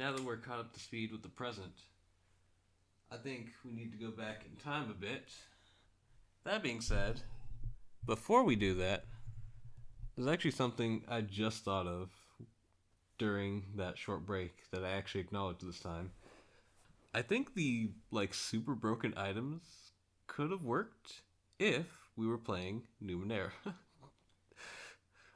now that we're caught up to speed with the present, I think we need to go back in time a bit. That being said, before we do that, there's actually something I just thought of during that short break that I actually acknowledged this time. I think the super broken items could have worked if we were playing Numenera.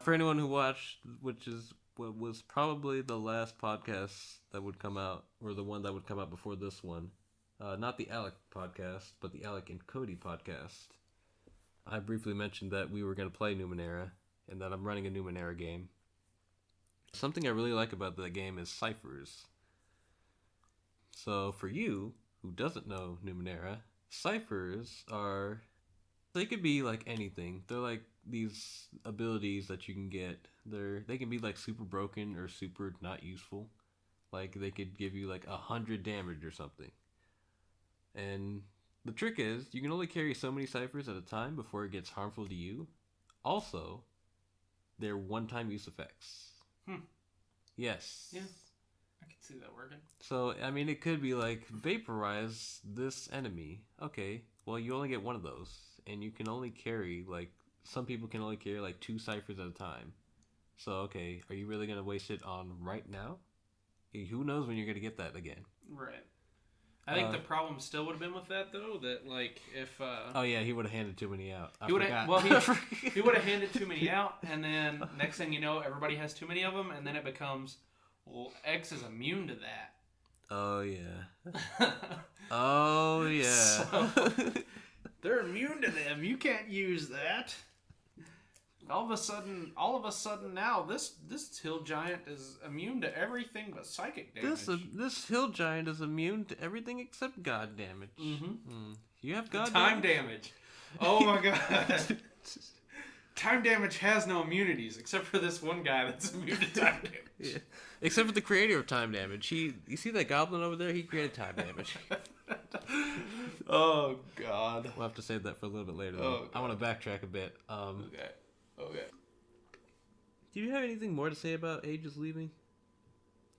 For anyone who watched, which is what was probably the last podcast that would come out, or the one that would come out before this one, not the Alec podcast, but the Alec and Cody podcast, I briefly mentioned that we were going to play Numenera, and that I'm running a Numenera game. Something I really like about the game is ciphers. So for you, who doesn't know Numenera, ciphers are... They could be like anything. They're like these abilities that you can get. They can be like super broken or super not useful. Like they could give you like 100 damage or something. And the trick is you can only carry so many ciphers at a time before it gets harmful to you. Also, they're one-time use effects. Yes. Yeah, I can see that working. So, I mean, it could be like, vaporize this enemy. Okay, well, you only get one of those. And you can only carry, some people can only carry, 2 ciphers at a time. So, okay, are you really going to waste it on right now? Who knows when you're going to get that again? Right. I think the problem still would have been with that, though, that, if... oh, yeah, he would have handed too many out. He would have handed too many out, and then next thing you know, everybody has too many of them, and then it becomes, well, X is immune to that. Oh, yeah. Oh, yeah. So, they're immune to them. You can't use that. All of a sudden now, this hill giant is immune to everything but psychic damage. This hill giant is immune to everything except god damage. Mm-hmm. You have god time damage. Oh my god. Time damage has no immunities except for this one guy that's immune to time damage. Yeah. Except for the creator of time damage. You see that goblin over there? He created time damage. Oh god. We'll have to save that for a little bit later. Though. I want to backtrack a bit. Okay. Do you have anything more to say about Aegis leaving,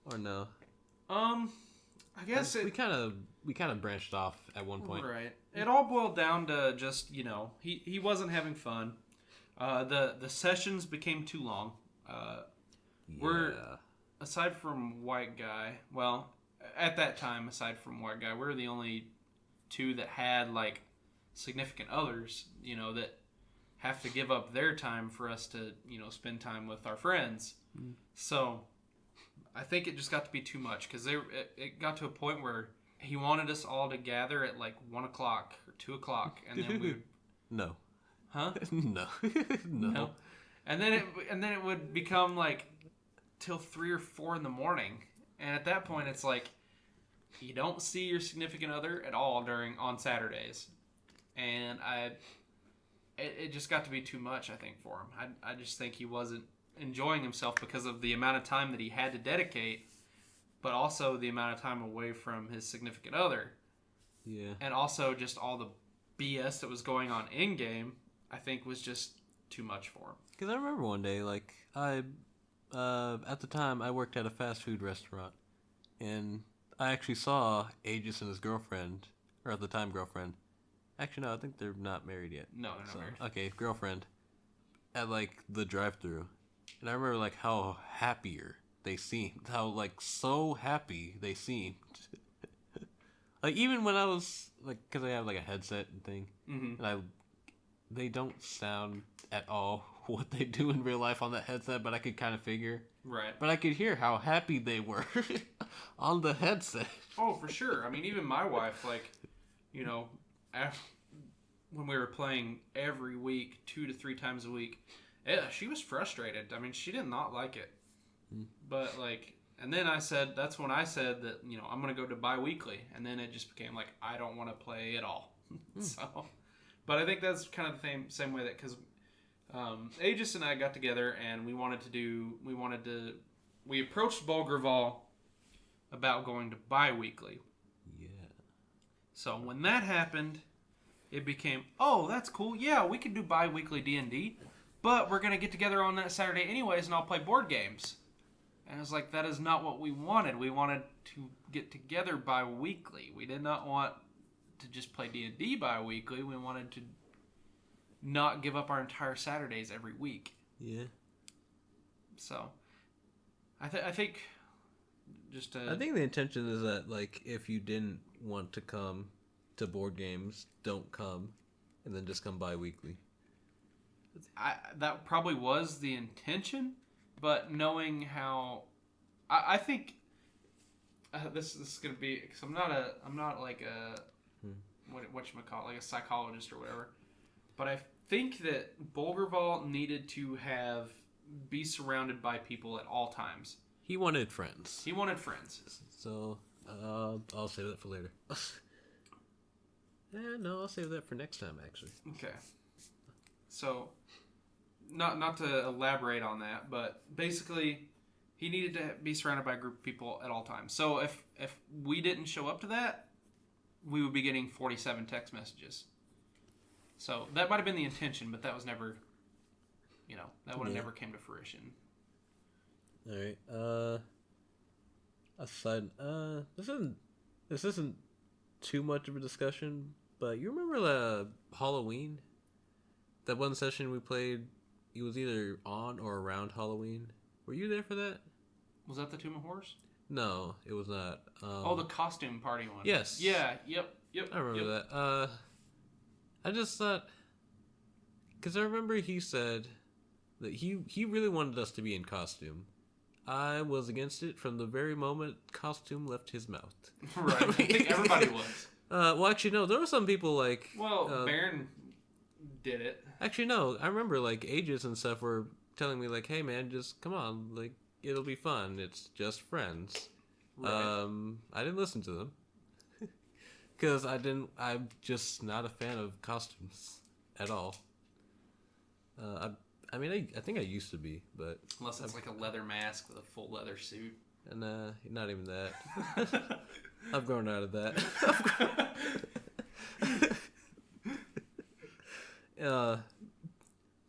or no? I guess we kind of branched off at one point. Right. It all boiled down to just he wasn't having fun. The sessions became too long. We're aside from White Guy. Well, at that time, aside from White Guy, we're the only 2 that had significant others. That have to give up their time for us to, spend time with our friends. Mm. So, I think it just got to be too much, because it got to a point where he wanted us all to gather at 1 o'clock or 2 o'clock, and then we would... No. Huh? No. No. And then it would become till 3 or 4 in the morning, and at that point it's you don't see your significant other at all on Saturdays, and it just got to be too much, I think, for him. I just think he wasn't enjoying himself because of the amount of time that he had to dedicate, but also the amount of time away from his significant other. Yeah. And also just all the BS that was going on in-game, I think was just too much for him. Because I remember one day, at the time, I worked at a fast food restaurant, and I actually saw Aegis and his girlfriend, or at the time girlfriend. Actually, no, I think they're not married yet. No, they're not married. Okay, girlfriend. At, the drive-thru. And I remember, how happier they seemed. How, so happy they seemed. Even when I was, because I have, a headset and thing. Mm-hmm. And they don't sound at all what they do in real life on that headset, but I could kind of figure. Right. But I could hear how happy they were on the headset. Oh, for sure. I mean, even my wife, when we were playing every week, 2 to 3 times a week, yeah, she was frustrated. I mean, she did not like it. But, and then that's when I said that, I'm going to go to bi-weekly. And then it just became I don't want to play at all. So, but I think that's kind of the same way that, because Aegis and I got together and we approached Bulgraval about going to bi-weekly. Yeah. So when that happened, it became, oh, that's cool. Yeah, we can do bi-weekly D&D, but we're going to get together on that Saturday anyways, and I'll play board games. And I was like, that is not what we wanted. We wanted to get together bi-weekly. We did not want to just play D&D bi-weekly. We wanted to not give up our entire Saturdays every week. Yeah. So, I think just I think the intention is that, like, if you didn't want to come to board games, don't come, and then just come bi-weekly. That probably was the intention, but knowing how, I think this is gonna be, because I'm not like a whatchamacallit, like a psychologist or whatever, but I think that Bolgerval needed to be surrounded by people at all times. He wanted friends. So I'll save that for later. No, I'll save that for next time, actually. Okay. So, not to elaborate on that, but basically, he needed to be surrounded by a group of people at all times. So if we didn't show up to that, we would be getting 47 text messages. So that might have been the intention, but that was never, that would have never came to fruition. All right. Aside, this isn't too much of a discussion, but you remember the Halloween? That one session we played, it was either on or around Halloween. Were you there for that? Was that the Tomb of Horrors? No, it was not. The costume party one. Yes. Yeah. Yep. I remember that. I just thought, because I remember he said that he really wanted us to be in costume. I was against it from the very moment costume left his mouth. Right. I think everybody was. Well, actually, no. There were some people like. Well, Baron did it. Actually, no. I remember like Aegis and stuff were telling me like, "Hey, man, just come on. Like, it'll be fun. It's just friends." Right. I didn't listen to them because I'm just not a fan of costumes at all. I mean, I think I used to be, but unless it's like a leather mask with a full leather suit. And not even that. I've grown out of that.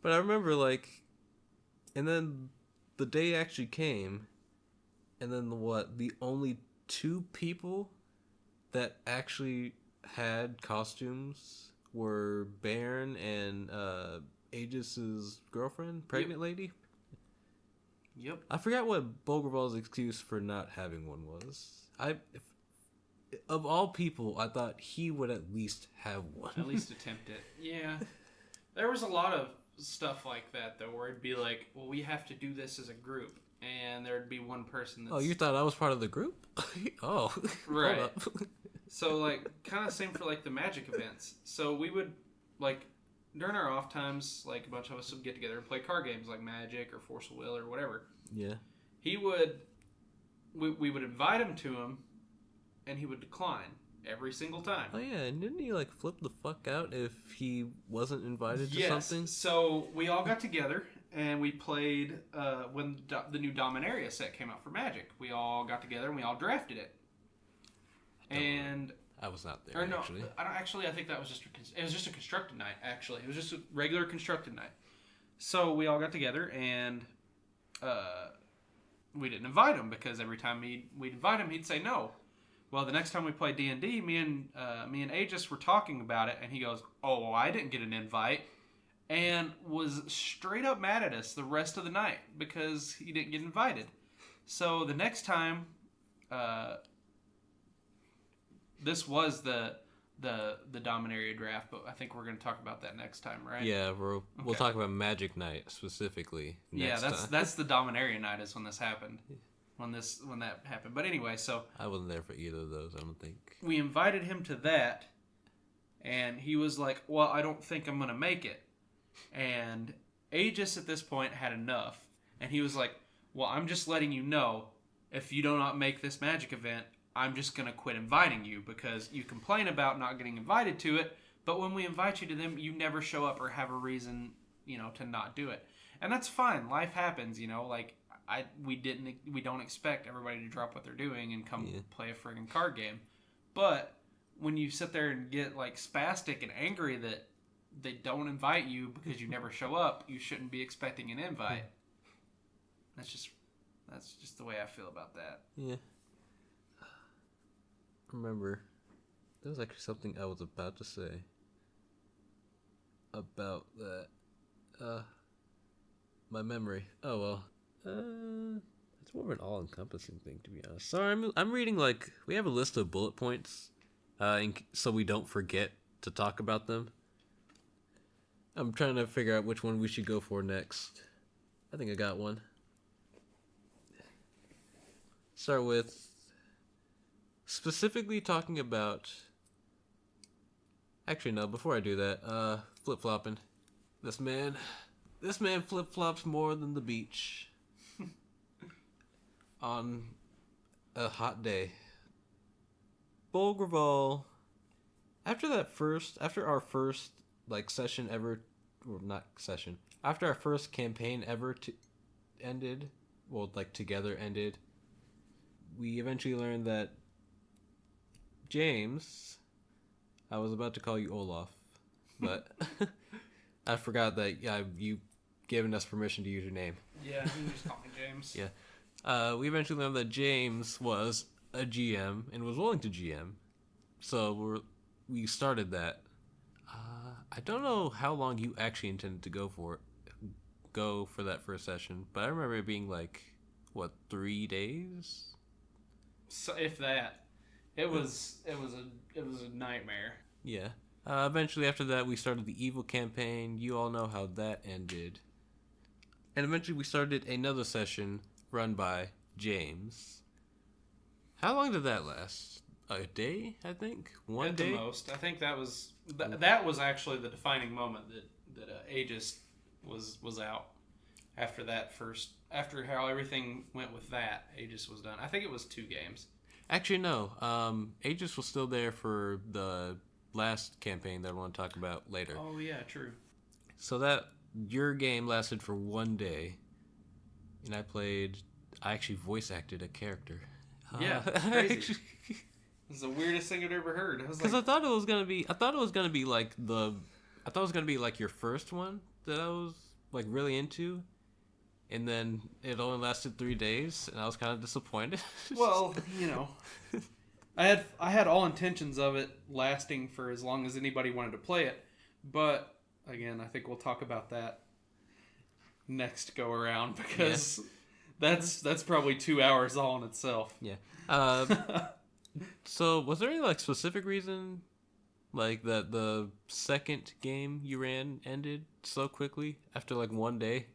But I remember like, and then the day actually came, and then the only two people that actually had costumes were Baron and Aegis's girlfriend, pregnant lady. Yep. I forgot what Bolgerval's excuse for not having one was. Of all people, I thought he would at least have one. At least attempt it. Yeah. There was a lot of stuff like that, though, where it'd be like, well, we have to do this as a group. And there'd be one person that's... Oh, you thought I was part of the group? Oh. Right. Hold up. So, like, kind of same for, like, the magic events. So we would, like... During our off times, like, a bunch of us would get together and play card games like Magic or Force of Will or whatever. Yeah. We would invite him to him, and he would decline every single time. Oh, yeah, and didn't he, like, flip the fuck out if he wasn't invited to something? Yes, so we all got together, and we played, when the new Dominaria set came out for Magic. We all got together, and we all drafted it. I was not there, actually. I think that was just a constructed night, actually. It was just a regular constructed night. So we all got together, and we didn't invite him, because every time we'd invite him, he'd say no. Well, the next time we played D&D, me and Aegis were talking about it, and he goes, "Oh, well, I didn't get an invite," and was straight up mad at us the rest of the night, because he didn't get invited. So the next time... This was the Dominaria draft, but I think we're going to talk about that next time, right? Yeah, we'll talk about Magic Night specifically. That's the Dominaria night is when this happened, when that happened. But anyway, so I wasn't there for either of those. I don't think we invited him to that, and he was like, "Well, I don't think I'm going to make it." And Aegis at this point had enough, and he was like, "Well, I'm just letting you know, if you do not make this Magic event, I'm just going to quit inviting you, because you complain about not getting invited to it, but when we invite you to them, you never show up or have a reason, to not do it." And that's fine. Life happens, like we don't expect everybody to drop what they're doing and come play a friggin' card game. But when you sit there and get like spastic and angry that they don't invite you because you never show up, you shouldn't be expecting an invite. That's That's just the way I feel about that. Yeah. Remember, there was actually something I was about to say about that. My memory. Oh well. It's more of an all-encompassing thing, to be honest. Sorry, I'm reading we have a list of bullet points, so we don't forget to talk about them. I'm trying to figure out which one we should go for next. I think I got one. Start with specifically talking about. Actually, no. Before I do that, flip-flopping. This man flip-flops more than the beach on a hot day. Bulgraval. After our first session ever, or not session. After our first campaign ever ended, together ended. We eventually learned that James, I was about to call you Olaf, but I forgot that you given us permission to use your name. Yeah, you can just call me James. Yeah. We eventually learned that James was a GM and was willing to GM, so we started that. I don't know how long you actually intended to go for that first session, but I remember it being 3 days. So if that, it was a nightmare. Yeah. Eventually, after that, we started the evil campaign. You all know how that ended. And eventually, we started another session run by James. How long did that last? A day, I think. One day at the most. I think that was that was actually the defining moment that Aegis was out. After that after how everything went with that, Aegis was done. I think it was 2 games. Actually, no. Aegis was still there for the last campaign that I want to talk about later. Oh yeah, true. So your game lasted for 1 day, and I actually voice acted a character. Yeah, crazy. It's the weirdest thing I'd ever heard. Because I thought it was gonna be your first one that I was really into, and then it only lasted 3 days, and I was kind of disappointed. Well, I had all intentions of it lasting for as long as anybody wanted to play it, but again, I think we'll talk about that next go around because that's probably 2 hours all in itself. Yeah. So was there any specific reason that the second game you ran ended so quickly after 1 day?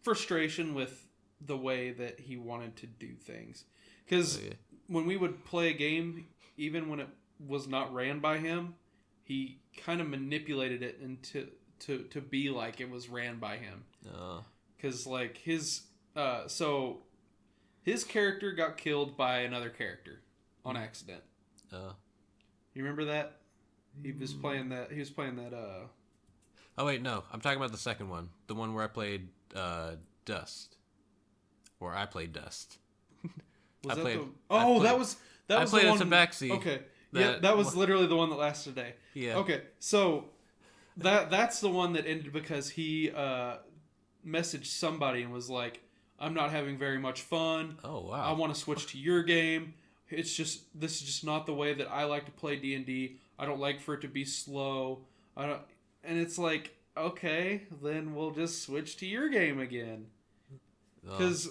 Frustration with the way that he wanted to do things. Because when we would play a game, even when it was not ran by him, he kind of manipulated it into to be like it was ran by him. Because his character got killed by another character on accident. You remember that? He was playing that. Oh wait, no, I'm talking about the second one, the one where I played Dust, or I played Dust. I played as a Tabaxi. Okay, that was literally the one that lasted a day. Yeah. Okay, so that's the one that ended because he messaged somebody and was like, "I'm not having very much fun. Oh wow. I want to switch to your game. This is just not the way that I like to play D&D. I don't like for it to be slow. And it's like, okay, then we'll just switch to your game again. Because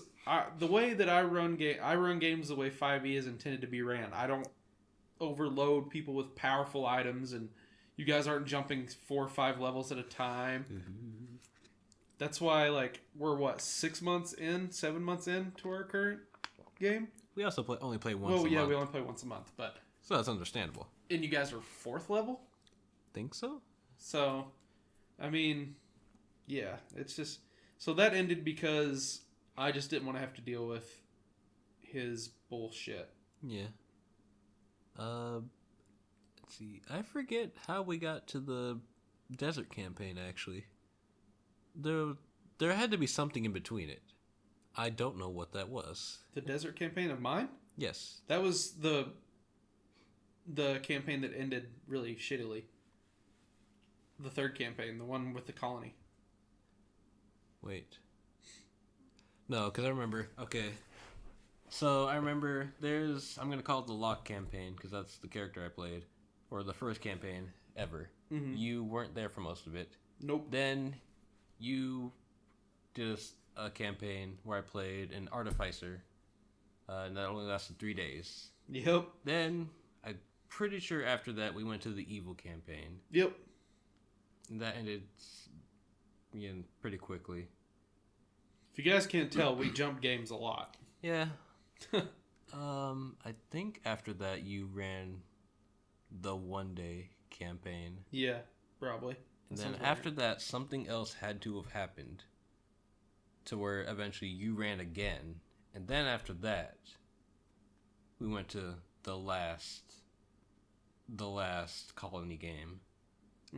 the way that I run games the way 5e is intended to be ran. I don't overload people with powerful items, and you guys aren't jumping 4 or 5 levels at a time. Mm-hmm. That's why, we're 7 months in to our current game. We also only play once a month. Well, yeah, we only play once a month, but... So that's understandable. And you guys are 4th level? Think so? So, I mean, yeah, it's just... So that ended because I just didn't want to have to deal with his bullshit. Yeah. Let's see. I forget how we got to the desert campaign, actually. There had to be something in between it. I don't know what that was. The desert campaign of mine? Yes. That was the campaign that ended really shittily. The third campaign, the one with the colony. Wait. No, because I remember. Okay. So I remember I'm going to call it the Lock campaign because that's the character I played. Or the first campaign ever. Mm-hmm. You weren't there for most of it. Nope. Then you did a campaign where I played an Artificer. And that only lasted 3 days. Yep. Then, I'm pretty sure after that, we went to the Evil campaign. Yep. And that ended pretty quickly. If you guys can't tell, we jumped games a lot. Yeah. I think after that, you ran the 1 day campaign. Yeah, probably. And then after that, something else had to have happened to where eventually you ran again. And then after that, we went to the last colony game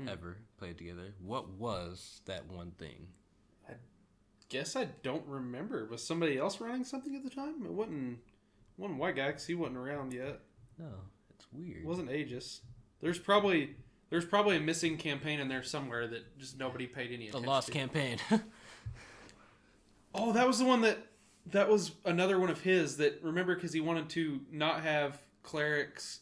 ever played together. What was that one thing? I guess I don't remember. Was somebody else running something at the time? It wasn't White Guy because he wasn't around yet. No, it's weird. It wasn't Aegis. There's probably a missing campaign in there somewhere that just nobody paid any attention to. The lost campaign. Oh, that was the one that was another one of his that, remember, because he wanted to not have clerics,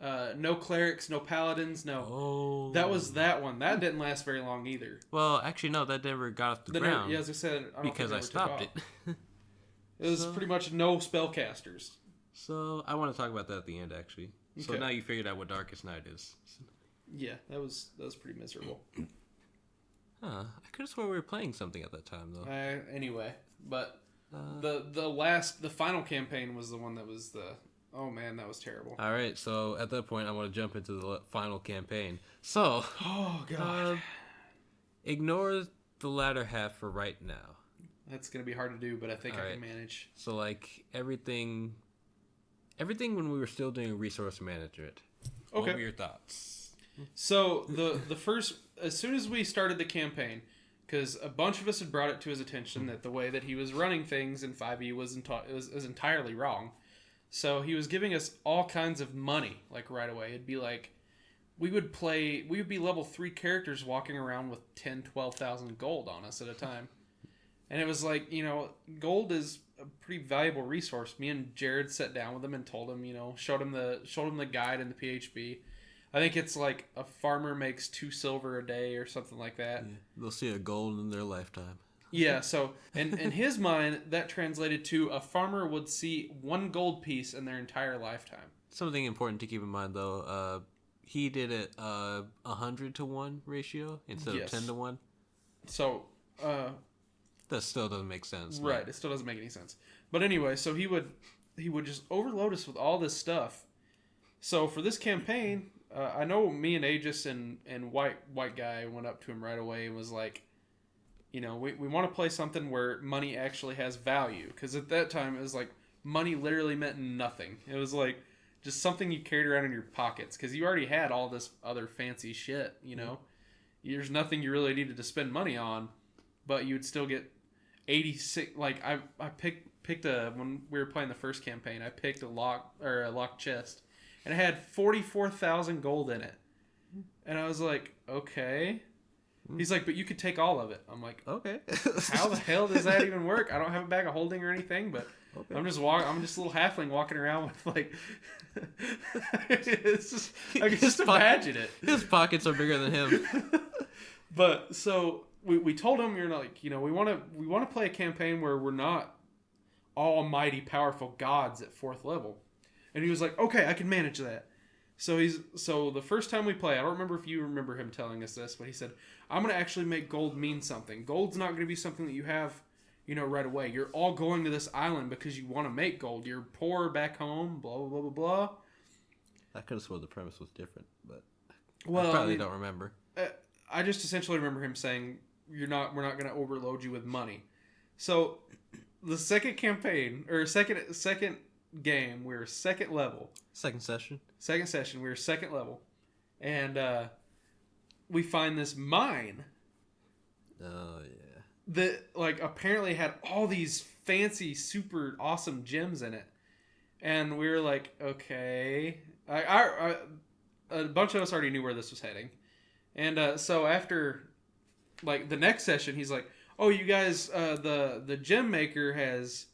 no clerics, no paladins, no. Oh. That was that one. That didn't last very long either. Well, actually, no, that never got off the ground. Yeah, as I said, because I stopped it. It was pretty much no spellcasters. So, I want to talk about that at the end, actually. Okay. So now you figured out what Darkest Night is. Yeah, that was pretty miserable. Huh. I could have swore we were playing something at that time, though. Anyway, but the final campaign was the one that was oh man, that was terrible. All right, so at that point, I want to jump into the final campaign. So, oh god, ignore the latter half for right now. That's gonna be hard to do, but I think I can manage. So, like everything when we were still doing resource management. Okay. What were your thoughts? So the first, as soon as we started the campaign, because a bunch of us had brought it to his attention that the way that he was running things in 5e was entirely wrong. So he was giving us all kinds of money, like right away. It'd be like, we would be level 3 characters walking around with 12,000 gold on us at a time. And it was like, gold is a pretty valuable resource. Me and Jared sat down with him and told him, showed him the guide in the PHB. I think it's like a farmer makes 2 silver a day or something like that. Yeah, they'll see a gold in their lifetime. Yeah, so in his mind, that translated to a farmer would see 1 gold piece in their entire lifetime. Something important to keep in mind, though, he did it 100 to 1 ratio instead of 10 to 1. So that still doesn't make sense. Right, it still doesn't make any sense. But anyway, so he would just overload us with all this stuff. So for this campaign, I know me and Aegis and White Guy went up to him right away and was like, we want to play something where money actually has value. Because at that time, it was like money literally meant nothing. It was like just something you carried around in your pockets. Because you already had all this other fancy shit, There's nothing you really needed to spend money on. But you would still get 86... Like, I picked when we were playing the first campaign, I picked a locked chest. And it had 44,000 gold in it. And I was like, okay. He's like, but you could take all of it. I'm like, okay. How the hell does that even work? I don't have a bag of holding or anything, but okay. I'm just a little halfling walking around with like, it's just, I can just imagine it. His pockets are bigger than him. But so we told him, you're like, we want to play a campaign where we're not almighty powerful gods at 4th level. And he was like, okay, I can manage that. So the first time we play, I don't remember if you remember him telling us this, but he said, I'm going to actually make gold mean something. Gold's not going to be something that you have, right away. You're all going to this island because you want to make gold. You're poor back home, blah, blah, blah, blah, blah. I could have sworn the premise was different, but I probably don't remember. I just essentially remember him saying, we're not going to overload you with money. So the second campaign, or second game, we were 2nd level. Second session, we were 2nd level. And we find this mine. Oh, yeah. That, like, apparently had all these fancy, super awesome gems in it. And we were like, okay. A bunch of us already knew where this was heading. And so after, like, the next session, he's like, oh, you guys, the gem maker has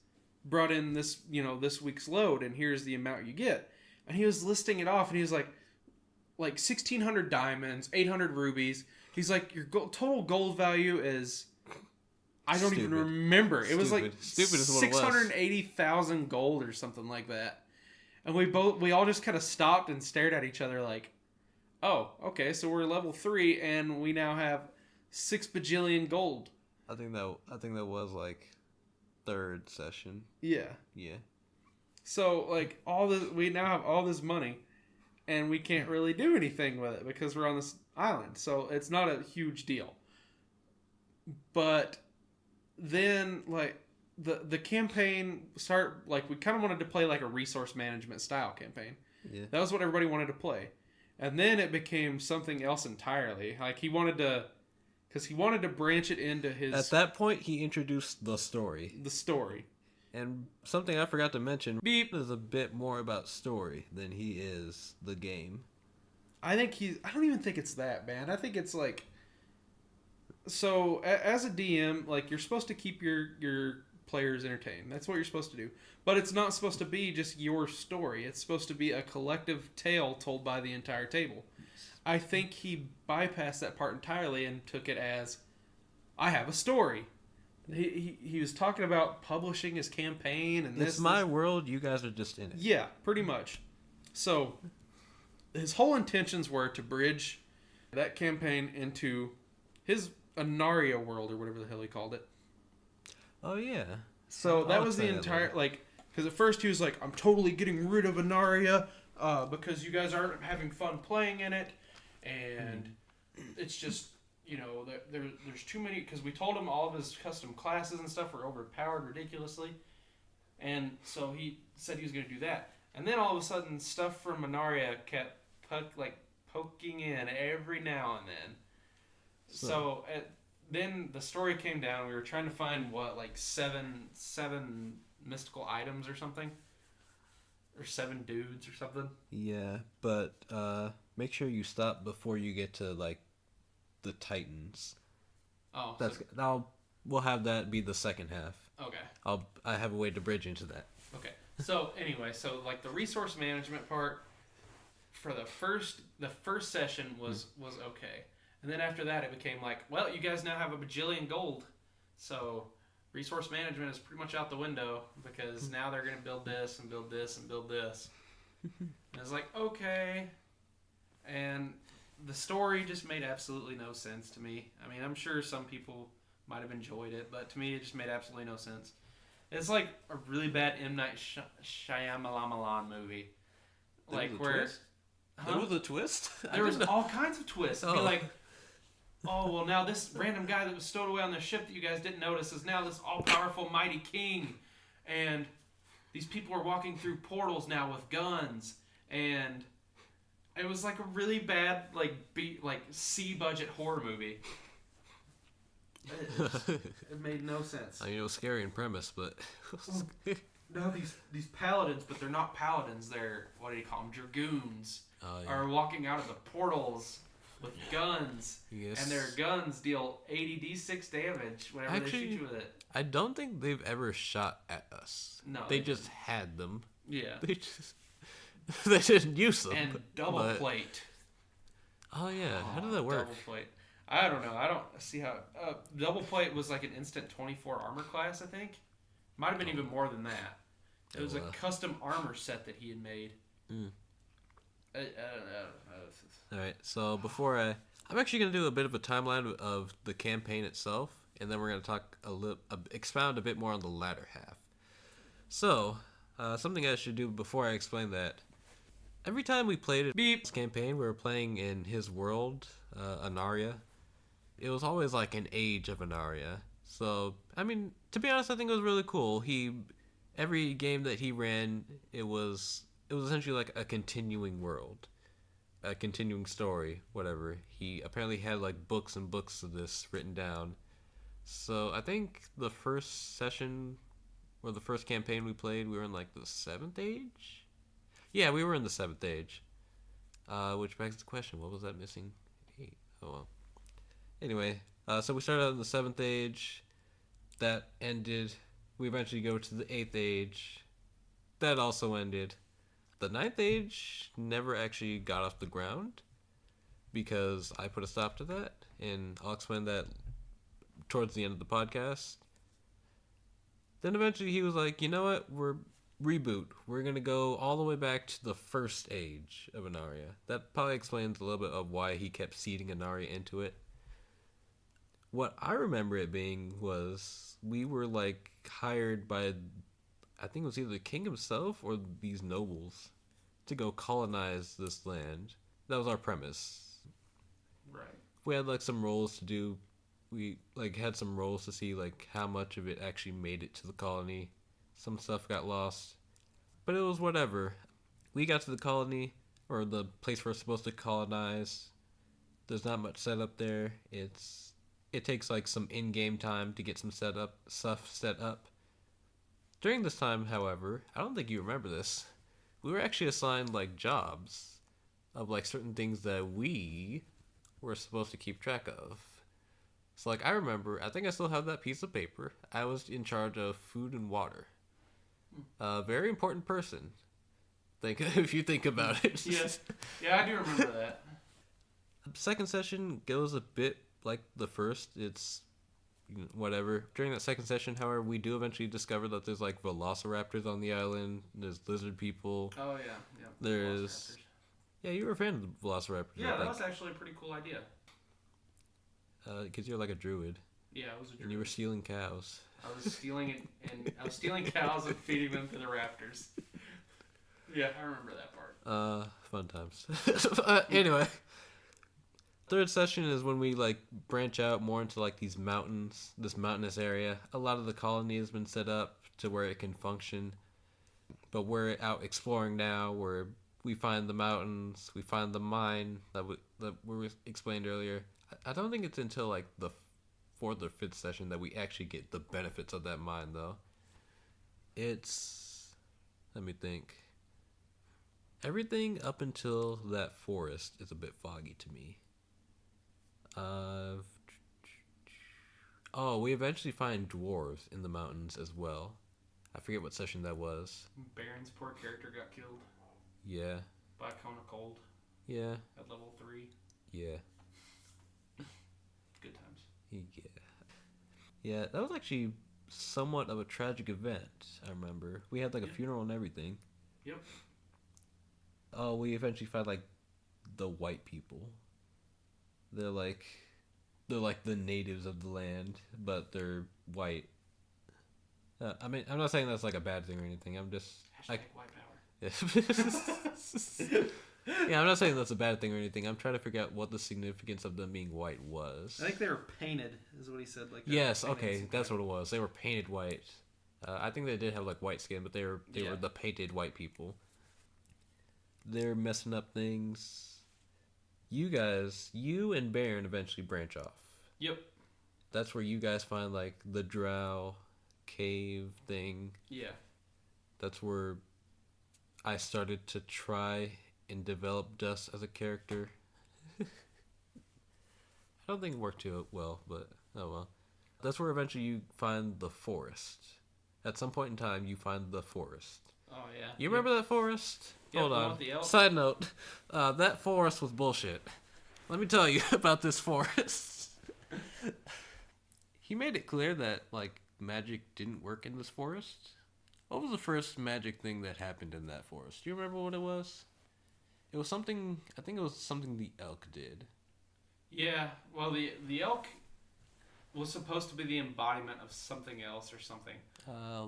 brought in this, this week's load, and here's the amount you get. And he was listing it off, and he was like 1,600 diamonds, 800 rubies. He's like, your total gold value is, I don't even remember. It was like stupid is what it was. 680,000 gold or something like that. And we all just kind of stopped and stared at each other like, oh, okay, so we're level 3 and we now have 6 bajillion gold. I think that was like third session. Yeah. Yeah. So like we now have all this money, and we can't really do anything with it because we're on this island. So it's not a huge deal. But then like the campaign we kind of wanted to play like a resource management style campaign. Yeah. That was what everybody wanted to play. And then it became something else entirely. Like he wanted to branch it into his... At that point, he introduced the story. The story. And something I forgot to mention, Beep is a bit more about story than he is the game. I don't even think it's that bad. I think it's like... So, as a DM, like, you're supposed to keep your players entertained. That's what you're supposed to do. But it's not supposed to be just your story. It's supposed to be a collective tale told by the entire table. I think he bypassed that part entirely and took it as, I have a story. He was talking about publishing his campaign and this. It's my world. You guys are just in it. Yeah, pretty much. So, his whole intentions were to bridge that campaign into his Anaria world or whatever the hell he called it. Oh yeah. So that was the entire because at first he was like, I'm totally getting rid of Anaria because you guys aren't having fun playing in it, and it's just there's too many, because we told him all of his custom classes and stuff were overpowered ridiculously, and so he said he was going to do that, and then all of a sudden stuff from Anaria kept poking in every now and then. So then the story came down. We were trying to find seven mystical items or something, or 7 dudes or something. Yeah, but make sure you stop before you get to the Titans. Oh, we'll have that be the second half. Okay. I have a way to bridge into that. Okay. So anyway, the resource management part for the first session was okay. And then after that, it became like, well, you guys now have a bajillion gold. So resource management is pretty much out the window because now they're going to build this and build this and build this. And it's like, okay. And the story just made absolutely no sense to me. I mean, I'm sure some people might have enjoyed it, but to me, it just made absolutely no sense. It's like a really bad M. Night Shyamalan movie. There was a twist? There was all kinds of twists. It'd be like, oh, well, now this random guy that was stowed away on the ship that you guys didn't notice is now this all-powerful, mighty king. And these people are walking through portals now with guns. And it was like a really bad, C-budget horror movie. It made no sense. I mean, it was scary in premise, but... Now these paladins, but they're not paladins. They're, what do you call them, dragoons, are walking out of the portals with guns, yes. And their guns deal 80d6 damage whenever they shoot you with it. I don't think they've ever shot at us. No. They just had them. Yeah. They didn't use them. And double plate. Oh, yeah. How did that work? Double plate. I don't know. I don't see how... double plate was like an instant 24 armor class, I think. Might have been even more than that. It was a custom armor set that he had made. I don't know. Alright, so before I'm actually going to do a bit of a timeline of the campaign itself, and then we're going to talk expound a bit more on the latter half. So, something I should do before I explain that. Every time we played this campaign, we were playing in his world, Anaria. It was always like an age of Anaria. So, I mean, to be honest, I think it was really cool. Every game that he ran, it was essentially like a continuing world, a continuing story, whatever. He apparently had books and books of this written down. So I think the first session or the first campaign we played, we were in the 7th age. Yeah, we were in the 7th age. Which begs the question: what was that missing? 8. Oh well. Anyway, so we started out in the 7th age. That ended. We eventually go to the 8th age. That also ended. The 9th age never actually got off the ground because I put a stop to that, and I'll explain that towards the end of the podcast. Then eventually he was like, you know what, we're reboot. We're going to go all the way back to the 1st age of Anaria. That probably explains a little bit of why he kept seeding Anaria into it. What I remember it being was we were like hired by, I think it was either the king himself or these nobles to go colonize this land. That was our premise. Right. We had like some roles to do. We like had some roles to see like how much of it actually made it to the colony. Some stuff got lost, but it was whatever. We got to the colony, or the place we're supposed to colonize. There's not much set up there. It takes like some in-game time to get some stuff set up. During this time, however, I don't think you remember this. We were actually assigned like jobs of like certain things that we were supposed to keep track of. So like I remember, I think I still have that piece of paper. I was in charge of food and water. A very important person. If you think about it. Yes. Yeah, I do remember that. Second session goes a bit like the first. It's whatever. During that second session, however, we do eventually discover that there's like velociraptors on the island. There's lizard people. Oh yeah, yeah. There's yeah, you were a fan of the velociraptors. Yeah, that was actually a pretty cool idea. Because you're like a druid. Yeah, I was a druid. And you were stealing cows. I was stealing it, and I was stealing cows and feeding them to the raptors. Yeah, I remember that part. Fun times. Anyway, third session is when we like branch out more into like these mountains, this mountainous area. A lot of the colony has been set up to where it can function, but we're out exploring now. Where we find the mountains, we find the mine that we explained earlier. I don't think it's until like the 4th or 5th session that we actually get the benefits of that mine, though. Let me think. Everything up until that forest is a bit foggy to me. We eventually find dwarves in the mountains as well. I forget what session that was. Baron's poor character got killed. Yeah. By a cone of cold. Yeah. At level 3. Yeah. Good times. Yeah, that was actually somewhat of a tragic event, I remember. We had like a funeral and everything. Yep. Oh, we eventually find like the white people. They're like the natives of the land, but they're white. I mean, I'm not saying that's like a bad thing or anything. I'm just Hashtag white power. Yeah. Yeah, I'm not saying that's a bad thing or anything. I'm trying to figure out what the significance of them being white was. I think they were painted, is what he said. Like yes, okay, that's what it was. They were painted white. I think they did have like white skin, but they were the painted white people. They're messing up things. You and Baron eventually branch off. Yep. That's where you guys find like the drow cave thing. Yeah. That's where I started to try and develop Dust as a character. I don't think it worked too well, but oh well. That's where eventually you find the forest. At some point in time, you find the forest. Oh, yeah. You remember that forest? Yeah, Hold the one on. with the elk. Side note, that forest was bullshit. Let me tell you about this forest. He made it clear that, like, magic didn't work in this forest. What was the first magic thing that happened in that forest? Do you remember what it was? It was something, I think it was something the elk did. Yeah, well, the elk was supposed to be the embodiment of something else or something.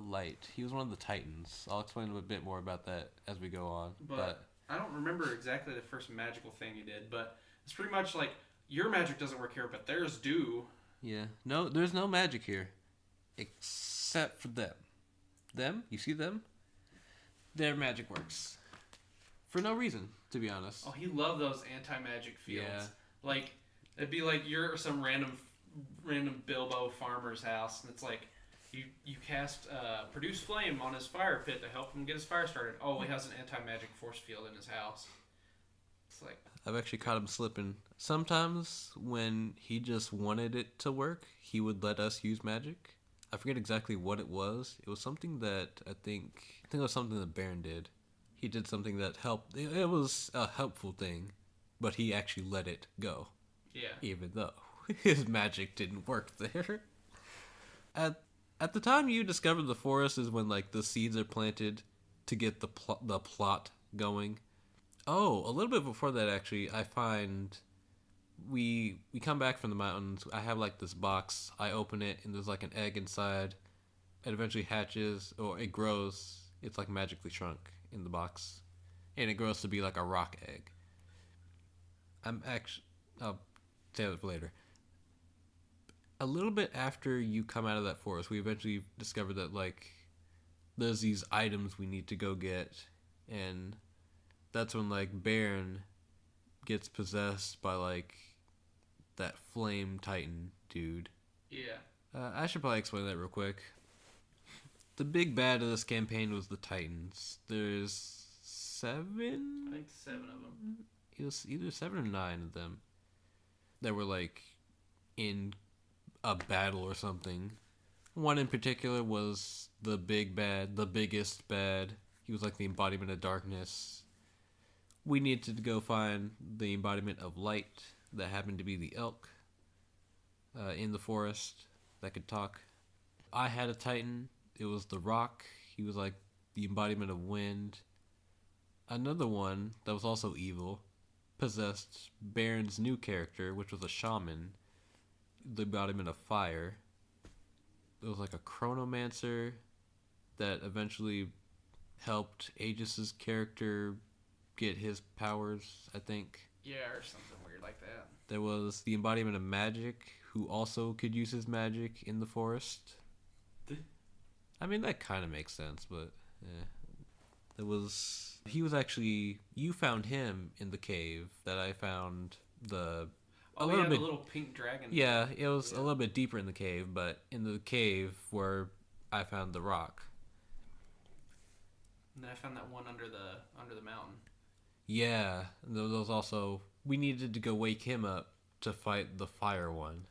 Light. He was one of the Titans. I'll explain a bit more about that as we go on. But I don't remember exactly the first magical thing he did, but it's pretty much like, your magic doesn't work here, but theirs do. Yeah. No, there's no magic here. Except for them. Them? You see them? Their magic works. For no reason, to be honest. Oh, he loved those anti-magic fields. Yeah. Like, it'd be like you're some random Bilbo farmer's house, and it's like, you cast Produce Flame on his fire pit to help him get his fire started. Oh, he has an anti-magic force field in his house. It's like... I've actually caught him slipping. Sometimes, when he just wanted it to work, he would let us use magic. I forget exactly what it was. It was something that I think it was something that Baron did. He did something that helped. It was a helpful thing, but he actually let it go. Yeah. Even though his magic didn't work there. At the time you discovered the forest is when like the seeds are planted to get the plot going. Oh, a little bit before that actually, I find we come back from the mountains. I have like this box. I open it and there's like an egg inside. It eventually hatches or it grows. It's like magically shrunk in the box, and it grows to be like a rock egg. I'll say that for later. A little bit after you come out of that forest, we eventually discover that like there's these items we need to go get, and that's when like Baron gets possessed by like that flame titan dude. Yeah. I should probably explain that real quick. The big bad of this campaign was the Titans. There's 7? I think 7 of them. It was either 7 or 9 of them that were like in a battle or something. One in particular was the big bad, the biggest bad. He was like the embodiment of darkness. We needed to go find the embodiment of light that happened to be the elk in the forest that could talk. I had a titan. It was the rock. He was like the embodiment of wind. Another one that was also evil possessed Baron's new character, which was a shaman, the embodiment of fire. It was like a chronomancer that eventually helped Aegis's character get his powers, I think. Yeah, or something weird like that. There was the embodiment of magic, who also could use his magic in the forest. I mean, that kind of makes sense, but yeah. He was actually, you found him in the cave that I found the... the little pink dragon. Yeah, it was a little bit deeper in the cave, but in the cave where I found the rock. And then I found that one under the mountain. Yeah, those also, we needed to go wake him up to fight the fire one.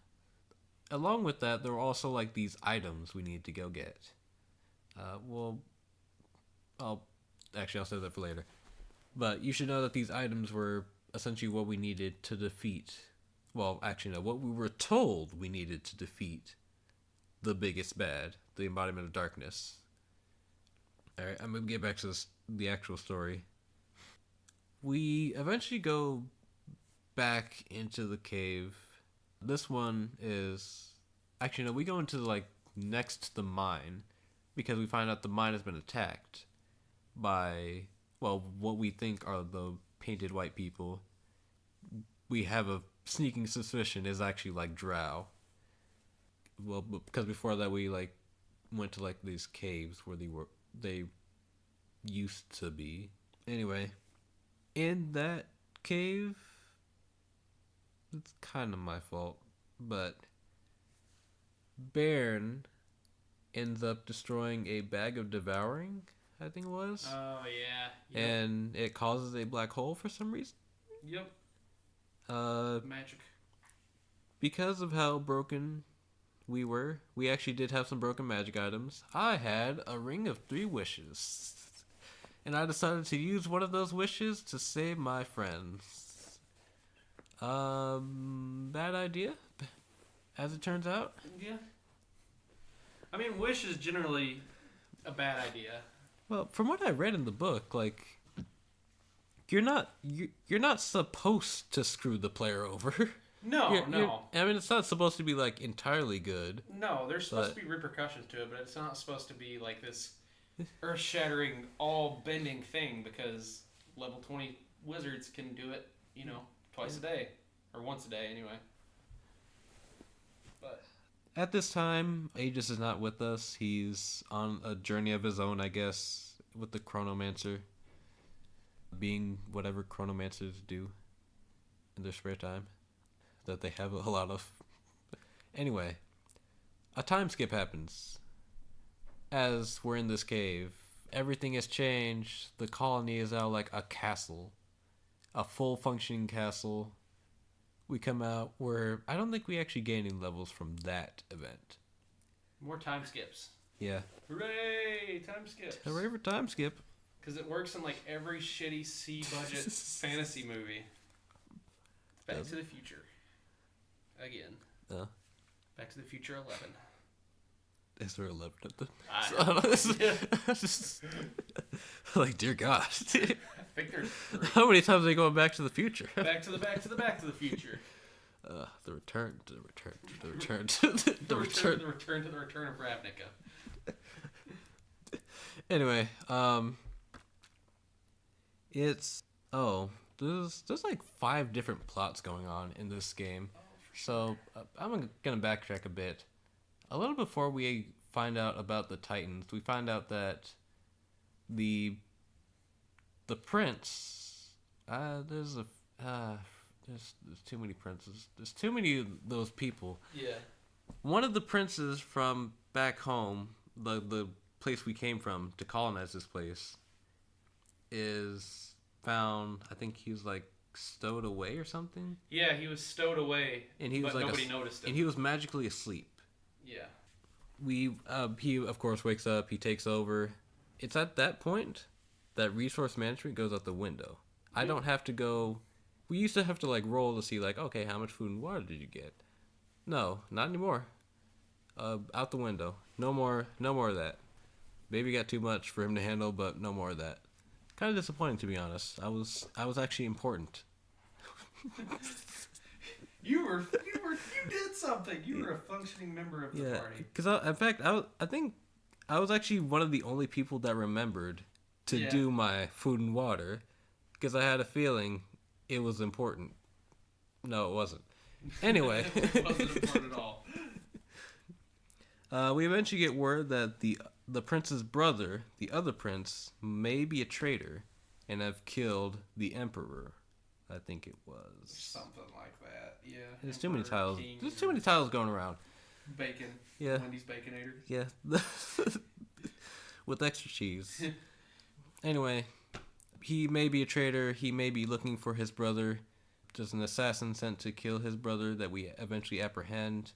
Along with that, there were also like these items we need to go get. I'll say that for later. But you should know that these items were essentially what we needed to defeat. Well, actually, no, what we were told we needed to defeat the biggest bad, the embodiment of darkness. Alright, I'm going to get back to the actual story. We eventually go back into the cave. This one is... Actually, no, we go into like next to the mine because we find out the mine has been attacked by, well, what we think are the painted white people. We have a sneaking suspicion is actually like drow. Well, because before that we like went to like these caves where they used to be. Anyway, in that cave, it's kind of my fault, but Baron ends up destroying a bag of devouring, I think it was. Oh, yeah. Yep. And it causes a black hole for some reason. Yep. Magic. Because of how broken we were, we actually did have some broken magic items. I had a ring of 3 wishes. And I decided to use one of those wishes to save my friends. Bad idea, as it turns out. Yeah. I mean, wish is generally a bad idea. Well, from what I read in the book, like you're not supposed to screw the player over. No. I mean, it's not supposed to be like entirely good. No, there's supposed to be repercussions to it, but it's not supposed to be like this earth-shattering, all-bending thing because level 20 wizards can do it, twice a day or once a day anyway. But at this time, Aegis is not with us. He's on a journey of his own, I guess, with the Chronomancer. Being whatever Chronomancers do in their spare time. That they have a lot of. Anyway, a time skip happens. As we're in this cave, everything has changed. The colony is now like a castle. A full functioning castle. We come out where I don't think we actually gain any levels from that event. More time skips. Yeah. Hooray! Time skips. Hooray for time skip. Because it works in like every shitty C-budget fantasy movie. Back to the Future. Again. Back to the Future 11. Is there 11 of them? Just, like, dear God. I think there's 3. How many times are they going Back to the Future? Back to the Future. The return to the return to the return to the return. The return to the return of Ravnica. Anyway, it's there's like 5 different plots going on in this game. So I'm gonna backtrack a bit. A little before we find out about the Titans, we find out that the prince. There's too many princes. There's too many of those people. Yeah. One of the princes from back home, the place we came from to colonize this place, is found. I think he was like stowed away or something. Yeah, he was stowed away, and he was but like nobody noticed him. And he was magically asleep. Yeah. He of course wakes up. He takes over. It's at that point that resource management goes out the window. I don't have to go. We used to have to like roll to see like, okay, how much food and water did you get? No, not anymore. Out the window. No more of that. Baby got too much for him to handle, but no more of that. Kind of disappointing, to be honest. I was actually important. You did something. You were a functioning member of the party. Because in fact, I think I was actually one of the only people that remembered to do my food and water, because I had a feeling it was important. No, it wasn't. Anyway. It wasn't important at all. We eventually get word that the prince's brother, the other prince, may be a traitor and have killed the emperor. I think it was something like that. Yeah. There's too many titles. There's too many titles going around. Bacon. Yeah. Wendy's Baconator. Yeah. With extra cheese. Anyway, he may be a traitor. He may be looking for his brother. There's an assassin sent to kill his brother that we eventually apprehend.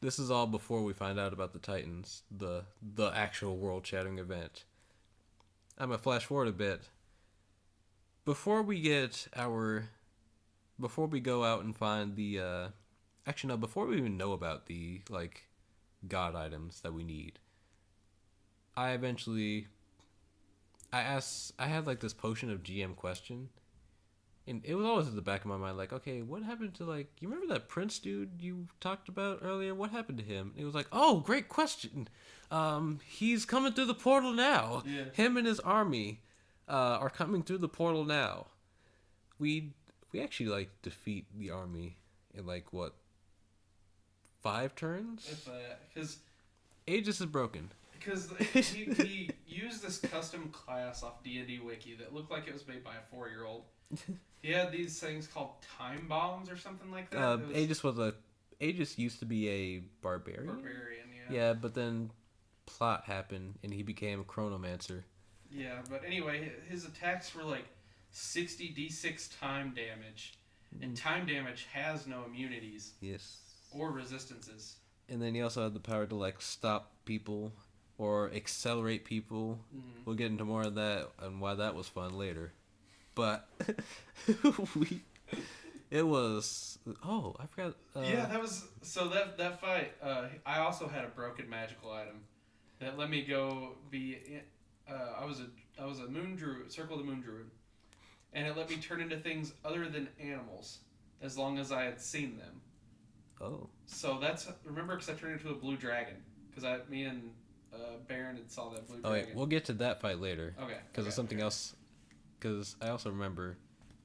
This is all before we find out about the Titans, the actual world-shattering event. I'm gonna flash forward a bit. Before we go out and find the, before we even know about the, like, god items that we need, I had, like, this potion of GM question, and it was always at the back of my mind, like, okay, what happened to, like, you remember that prince dude you talked about earlier? What happened to him? And it was like, oh, great question. He's coming through the portal now. Yeah. Him and his army are coming through the portal now. We actually, like, defeat the army in, like, what, 5 turns? Because Aegis is broken. Because he used this custom class off D&D Wiki that looked like it was made by a 4-year-old. He had these things called time bombs or something like that. Aegis used to be a barbarian. Barbarian, yeah. Yeah, but then plot happened and he became a chronomancer. Yeah, but anyway, his attacks were like 60 d6 time damage, and time damage has no immunities. Yes. Or resistances. And then he also had the power to like stop people or accelerate people. Mm-hmm. We'll get into more of that and why that was fun later. But it was. Oh, I forgot. Yeah, that was that fight. I also had a broken magical item that let me go be. I was a moon druid, Circle of the Moon druid, and it let me turn into things other than animals as long as I had seen them. Oh. So remember, because I turned into a blue dragon because me and Baron had saw that blue dragon. Oh wait, we'll get to that fight later. Okay. Because there's something else. Because I also remember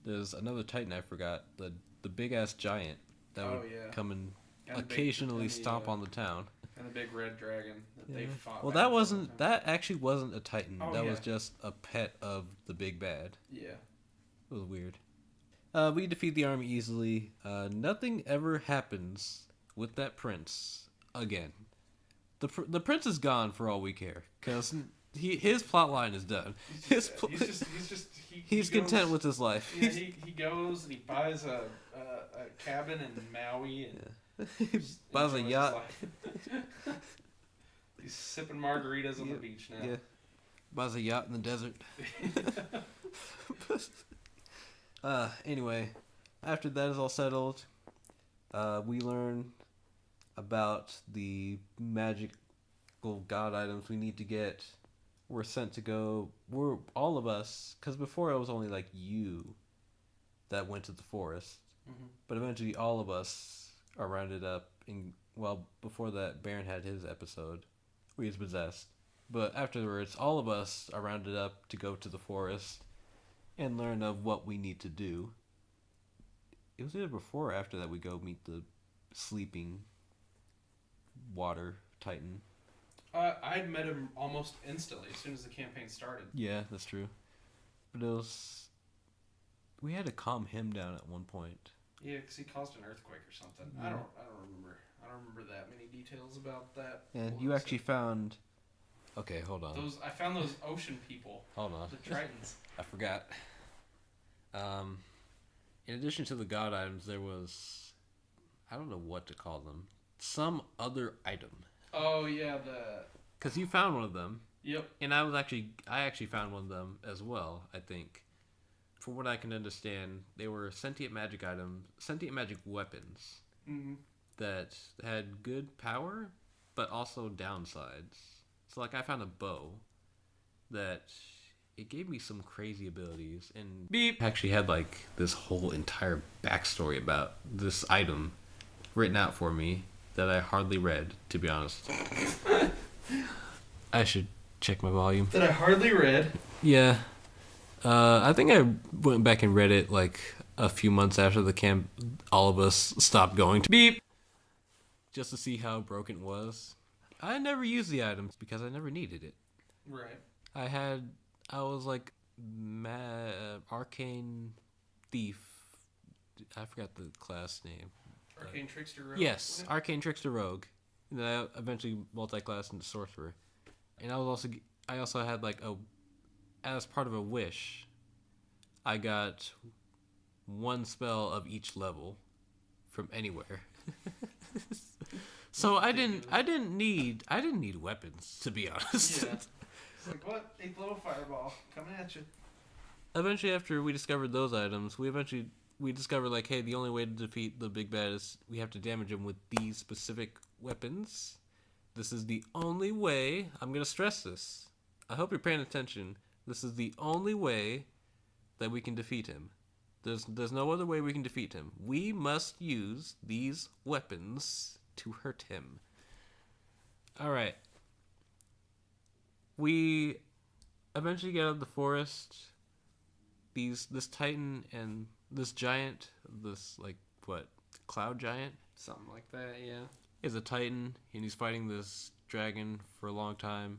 there's another Titan I forgot, the big ass giant that would come and occasionally stomp on the town. And the big red dragon that they fought. Well, that actually wasn't a Titan. That was just a pet of the big bad. Yeah. It was weird. We defeat the army easily. Nothing ever happens with that prince again. The prince is gone for all we care, because his plot line is done. He's content with his life. Yeah, he goes and he buys a cabin in Maui and he buys a yacht. He's sipping margaritas on the beach now. Yeah. Buys a yacht in the desert. Anyway, after that is all settled, we learn about the magical god items we need to get. We're sent to go. We're all of us, because before it was only like you that went to the forest, but eventually all of us are rounded up. Before that, Baron had his episode where he was possessed. But afterwards, all of us are rounded up to go to the forest and learn of what we need to do. It was either before or after that we go meet the sleeping water titan. I'd met him almost instantly as soon as the campaign started. Yeah, that's true. But it was... We had to calm him down at one point. Yeah, because he caused an earthquake or something. Yeah. I don't remember. I don't remember that many details about that. And you actually found... Okay, hold on. I found those ocean people. Hold on. The Tritons. I forgot. In addition to the god items, there was... I don't know what to call them. Some other item. Oh, yeah, Because you found one of them. Yep. And I actually found one of them as well, I think. From what I can understand, they were sentient magic weapons that had good power, but also downsides. So, like, I found a bow that it gave me some crazy abilities, and beep actually had like this whole entire backstory about this item written out for me that I hardly read, to be honest. I should check my volume. That I hardly read. Yeah. I think I went back and read it like a few months after the camp. All of us stopped going to beep just to see how broken it was. I never used the items because I never needed it. Right. I was like arcane thief. I forgot the class name. Arcane Trickster Rogue? Yes, yeah. Arcane Trickster Rogue. And then I eventually multi-classed into Sorcerer. And I also had like as part of a wish, I got one spell of each level from anywhere. So I didn't need weapons, to be honest. Yeah. It's like, what? 8th level fireball coming at you. Eventually, after we discovered those items, we discovered, like, hey, the only way to defeat the big bad is we have to damage him with these specific weapons. This is the only way. I'm going to stress this. I hope you're paying attention. This is the only way that we can defeat him. There's no other way we can defeat him. We must use these weapons to hurt him. All right. We eventually get out of the forest. This titan and this giant, cloud giant? Something like that, yeah. Is a titan, and he's fighting this dragon for a long time.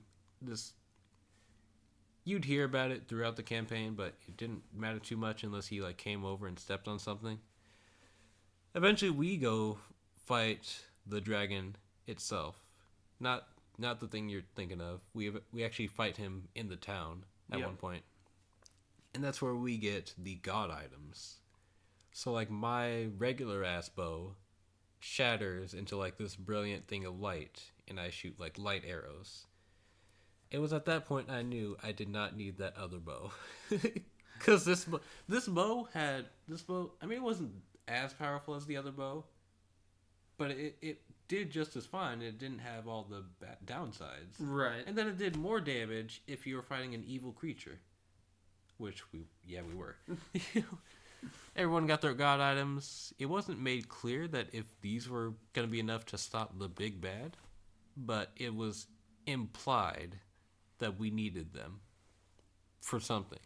You'd hear about it throughout the campaign, but it didn't matter too much unless he came over and stepped on something. Eventually, we go fight the dragon itself, not the thing you're thinking of. We actually fight him in the town at one point, and that's where we get the god items. So my regular ass bow shatters into this brilliant thing of light, and I shoot light arrows. It was at that point I knew I did not need that other bow. Because this bow, I mean, it wasn't as powerful as the other bow, but it did just as fine. It didn't have all the downsides. Right. And then it did more damage if you were fighting an evil creature. Which we were. Everyone got their god items. It wasn't made clear that if these were going to be enough to stop the big bad, but it was implied that we needed them for something.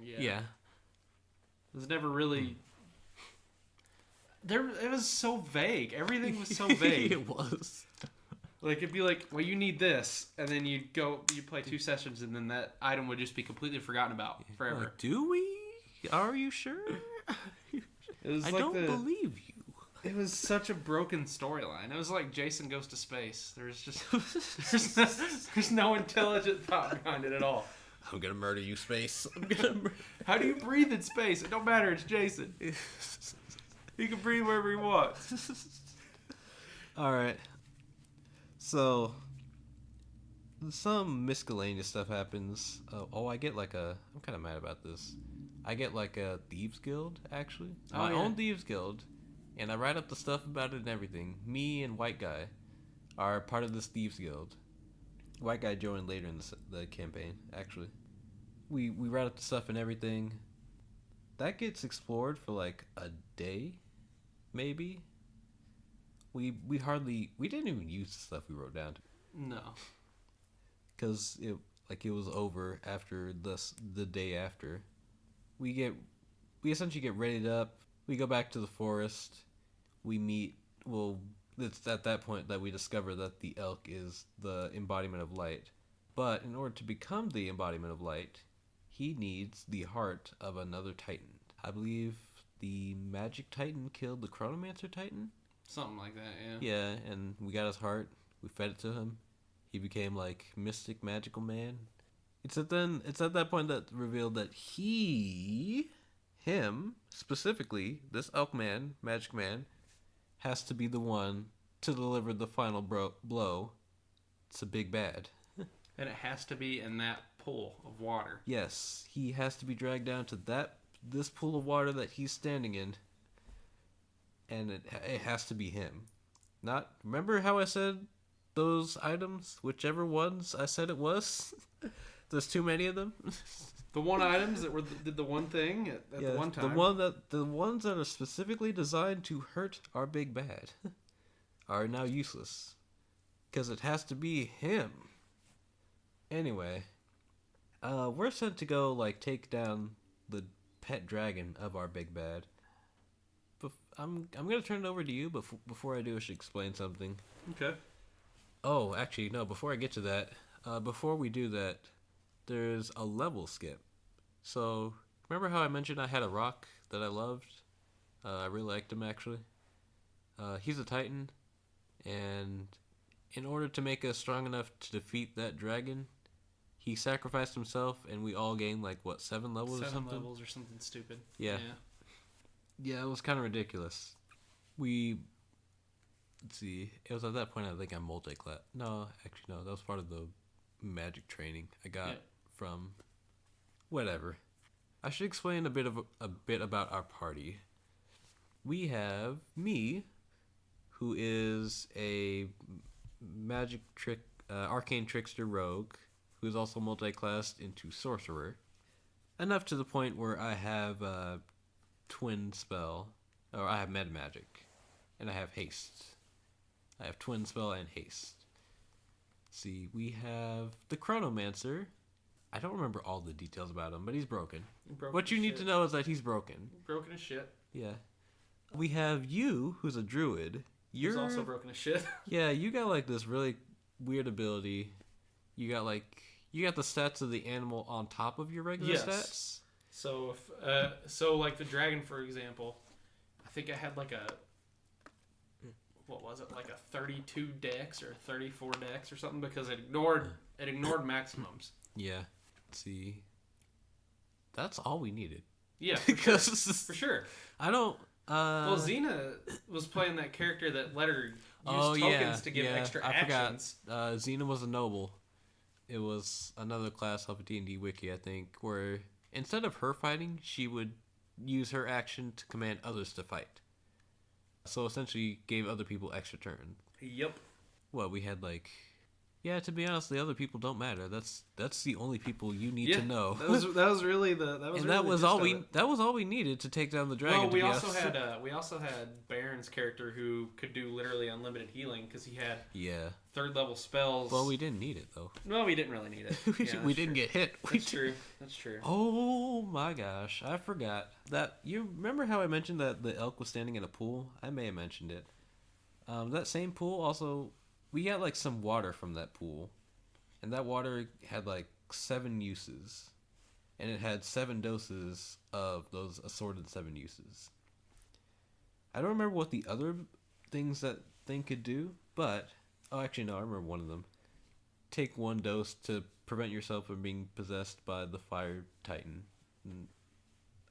Yeah. Yeah. It was never really... It was so vague. Everything was so vague. It was. It'd be well, you need this, and then you play 2 sessions, and then that item would just be completely forgotten about forever. Do we? Are you sure? I don't believe you. It was such a broken storyline. It was like Jason Goes to Space. There's just there's no intelligent thought behind it at all. I'm gonna murder you, Space. How do you breathe in space? It don't matter. It's Jason. He can breathe wherever he wants. All right. So some miscellaneous stuff happens. I get like I'm kind of mad about this. I get like a thieves guild, actually. My own thieves guild. And I write up the stuff about it and everything. Me and White Guy are part of this thieves guild. White Guy joined later in the campaign, actually. We write up the stuff and everything. That gets explored for like a day, maybe. We didn't even use the stuff we wrote down. No. Because it was over after the day after. We essentially get readied up. We go back to the forest. We meet. Well, it's at that point that we discover that the elk is the embodiment of light. But in order to become the embodiment of light, he needs the heart of another titan. I believe the magic titan killed the chronomancer titan. Something like that, yeah. Yeah, and we got his heart. We fed it to him. He became like mystic, magical man. It's at that point that revealed that him specifically, this elk man, magic man, has to be the one to deliver the final blow. It's a big bad. And it has to be in that pool of water. Yes, he has to be dragged down to this pool of water that he's standing in, and it has to be him. Not remember how I said those items, whichever ones I said it was. There's too many of them. The one items that did the one thing at the one time. The ones that are specifically designed to hurt our big bad are now useless because it has to be him. Anyway, we're sent to go like take down the pet dragon of our big bad. I'm gonna turn it over to you, but before I do, I should explain something. Okay. Oh, actually, no. Before I get to that, before we do that, there's a level skip. So remember how I mentioned I had a rock that I loved? I really liked him actually. He's a titan, and in order to make us strong enough to defeat that dragon, he sacrificed himself, and we all gained like 7 levels or something. 7 levels or something stupid. Yeah. Yeah, it was kind of ridiculous. Let's see. It was at that point I think I'm multi-class. No, actually no. That was part of the magic training I got from whatever. I should explain a bit about our party. We have me, who is a arcane trickster rogue, who is also multi-classed into sorcerer. Enough to the point where I have a twin spell, or I have meta magic, and I have haste. I have twin spell and haste. Let's see, we have the chronomancer. I don't remember all the details about him, but he's broken. What you need to know is that he's broken. Broken as shit. Yeah. We have you, who's a druid. He's also broken as shit. Yeah, you got like this really weird ability. You got the stats of the animal on top of your regular stats. So like the dragon, for example, I think I had like what was it, like a 32 dex or 34 dex or something, because it ignored maximums. Yeah. Let's see. That's all we needed. Yeah, for sure. I don't. Well, Xena was playing that character that let her use tokens to give extra actions. I forgot. Xena was a noble. It was another class off of D&D Wiki, I think, where instead of her fighting, she would use her action to command others to fight. So essentially gave other people extra turn. Yep. Well, we had to be honest, the other people don't matter. That's the only people you need to know. That was really all we needed to take down the dragon. Well, we also had Baron's character who could do literally unlimited healing because he had third level spells. Well, we didn't need it though. No, we didn't really need it. We didn't get hit. That's true. Oh my gosh, I forgot that. You remember how I mentioned that the elk was standing in a pool? I may have mentioned it. That same pool also. We got some water from that pool, and that water had 7 uses, and it had 7 doses of those assorted 7 uses. I don't remember what the other things that thing could do, but actually no, I remember one of them. Take 1 dose to prevent yourself from being possessed by the fire titan.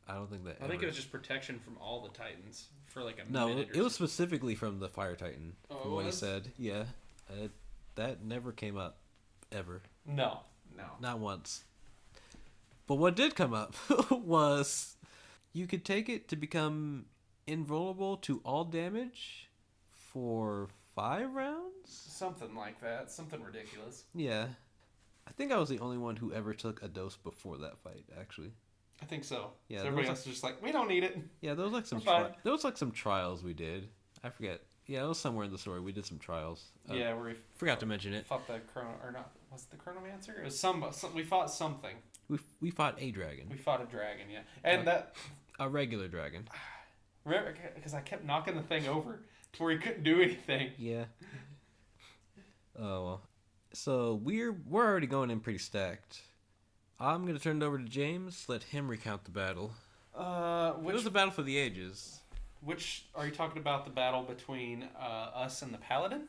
I don't think that. I think it was just protection from all the titans for a minute. No, it was specifically from the fire titan. From what he said, yeah. That never came up ever. No. Not once. But what did come up was you could take it to become invulnerable to all damage for 5 rounds? Something like that. Something ridiculous. Yeah. I think I was the only one who ever took a dose before that fight, actually. I think so. Yeah, So everybody else is just like, we don't need it. Yeah, there was like some some trials we did. I forget. Yeah, it was somewhere in the story. We did some trials. Yeah, we forgot to mention it. Fought the or not? Was it the Chronomancer? It was some we fought something. We fought a dragon. We fought a dragon, yeah, and a regular dragon. Remember, because I kept knocking the thing over to where he couldn't do anything. Yeah. Oh well. So we're already going in pretty stacked. I'm gonna turn it over to James. Let him recount the battle. It was a battle for the ages. Which are you talking about? The battle between us and the paladin?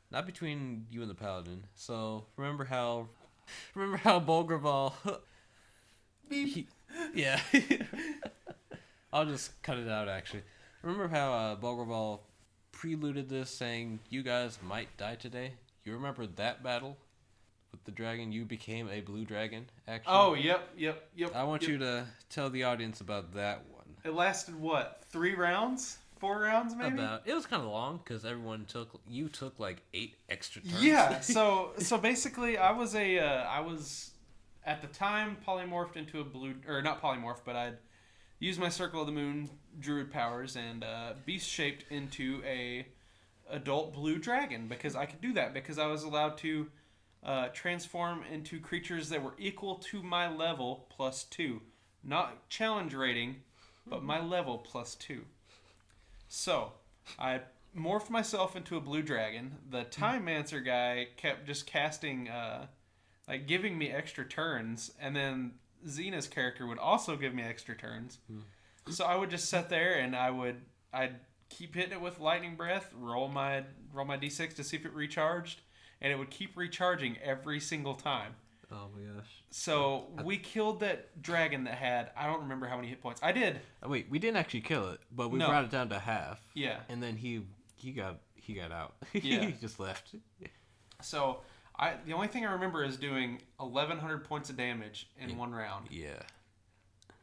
Not between you and the paladin. So remember how Bolgraval. Beep. Yeah. I'll just cut it out. Actually, remember how Bolgraval preluded this, saying you guys might die today. You remember that battle with the dragon? You became a blue dragon. Actually. Oh, yep. I want you to tell the audience about that one. It lasted what? 3 rounds? 4 rounds, maybe? It was kind of long because you took like 8 extra turns. Yeah. So basically, I was at the time polymorphed into a blue, or not polymorphed, but I'd used my Circle of the Moon druid powers and beast shaped into a adult blue dragon because I could do that because I was allowed to transform into creatures that were equal to my level plus 2, not challenge rating, but my level plus 2. So I morphed myself into a blue dragon. The Time Mancer guy kept just casting, like giving me extra turns, and then Xena's character would also give me extra turns. So I would just sit there and I'd keep hitting it with lightning breath, roll my d6 to see if it recharged, and it would keep recharging every single time. Oh my gosh. So we killed that dragon that had, I don't remember how many hit points. I did. Wait, we didn't actually kill it, but we brought it down to half. Yeah. And then he got out. Yeah. He just left. So the only thing I remember is doing 1,100 points of damage in one round. Yeah.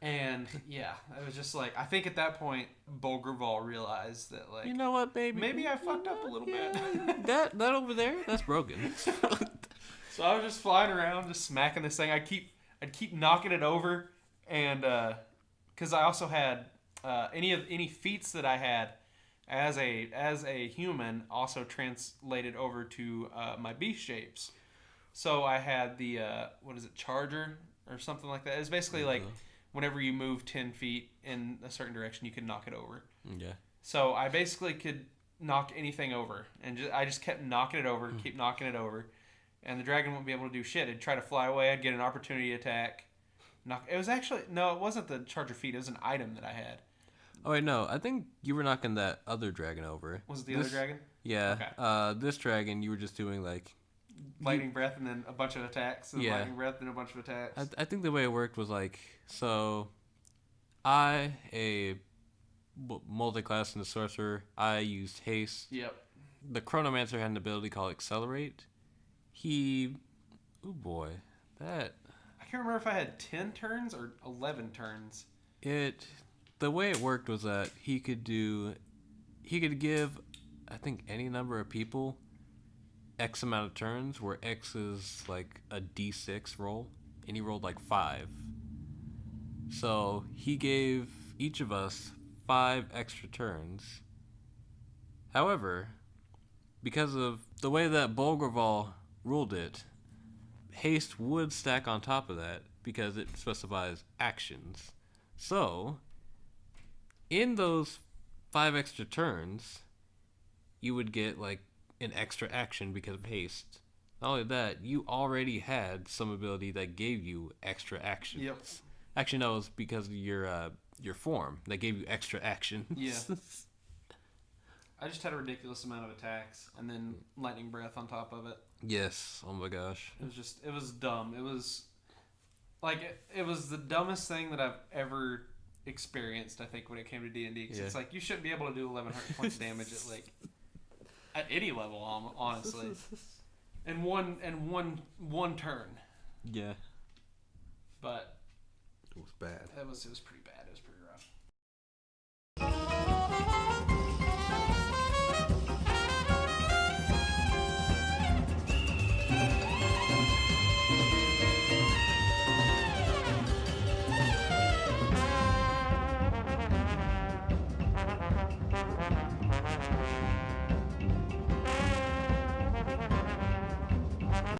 And yeah, it was just like, I think at that point Bolgraval realized that, like, you know what, baby? Maybe I fucked up a little bit. that over there, that's broken. So I was just flying around, just smacking this thing. I'd keep knocking it over, and because I also had any feats that I had as a human also translated over to my beast shapes. So I had the charger or something like that. It's basically like whenever you move 10 feet in a certain direction, you can knock it over. Yeah. So I basically could knock anything over, and I just kept knocking it over, keep knocking it over. And the dragon wouldn't be able to do shit. It'd try to fly away. I'd get an opportunity attack. It was actually... No, it wasn't the charger feat. It was an item that I had. Oh, wait, no. I think you were knocking that other dragon over. Was it the other dragon? Yeah. Okay. This dragon, you were just doing, like... Lightning breath and then a bunch of attacks. And lightning breath and a bunch of attacks. I think the way it worked was, like... So, I, a multi-class and a sorcerer, I used haste. Yep. The Chronomancer had an ability called Accelerate. Oh boy, that... I can't remember if I had 10 turns or 11 turns. The way it worked was that he could give, I think, any number of people X amount of turns, where X is like a D6 roll, and he rolled like 5. So he gave each of us 5 extra turns. However, because of the way that Bolgraval ruled it, haste would stack on top of that because it specifies actions. So, in those 5 extra turns, you would get like an extra action because of haste. Not only that, you already had some ability that gave you extra actions. Yep. Actually, no, it was because of your form that gave you extra actions. Yeah. I just had a ridiculous amount of attacks and then lightning breath on top of it. Yes. Oh my gosh. It was dumb. It was like it was the dumbest thing that I've ever experienced, I think, when it came to D&D. Because it's like, you shouldn't be able to do 1,100 points of damage at any level, honestly. and one turn. Yeah. But it was bad. It was pretty bad. It was pretty rough.